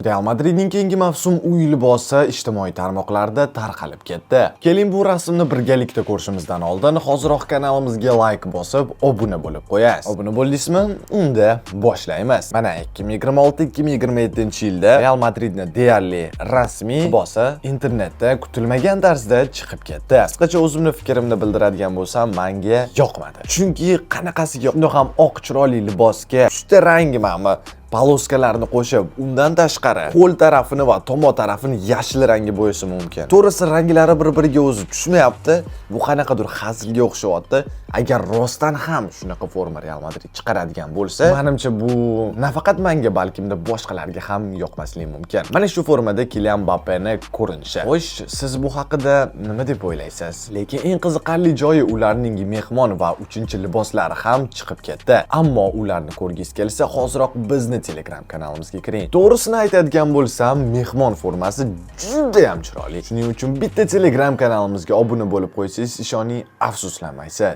Real Madridning keyingi mavsum uy libosi ijtimoiy tarmoqlarda tarqalib ketdi. Keling bu rasmni birgalikda ko'rishimizdan oldin hoziroq kanalimizga like bosib, obuna bo'lib qo'yasiz. Obuna bo'ldingizmi? Unda boshlaymiz. Mana 2026-2027-yilda Real Madridning deyarli rasmiy libosi internetda kutilmagan tarzda chiqib ketdi. Qisqacha o'zimning fikrimni bildiradigan bo'lsam, menga yoqmadi. Chunki qanaqasiga unda ham oq chiroyli libosga 3 ta rang ma'mi paloskalarni qo'shib, undan tashqari qo'l tarafini va tomo tarafini yashil rangga bo'yashi mumkin. To'g'risi ranglari bir-biriga o'zi tushmayapti. Bu qanaqadir hazilga o'xshayapti. Agar rostdan ham shunaqa forma Real Madrid chiqaradigan bo'lsa, menimcha bu nafaqat menga, balkimda boshqalarga ham yoqmasligi mumkin. Mana shu formada Kylian Mbappeni ko'rinishi. Xo'sh, siz bu haqida nima deb o'ylaysiz? Lekin eng qiziqarli joyi ularning mehmon va 3-liboslari ham chiqib ketdi. Ammo ularni ko'rgis kelsa, hoziroq bizni Telegram kanalimizga kiring. To'g'risini aytadigan bo'lsam, mehmon formasi juda ham chiroyli. Shuning uchun bitta Telegram kanalimizga obuna bo'lib qo'ysangiz, ishoning, afsuslanmaysiz.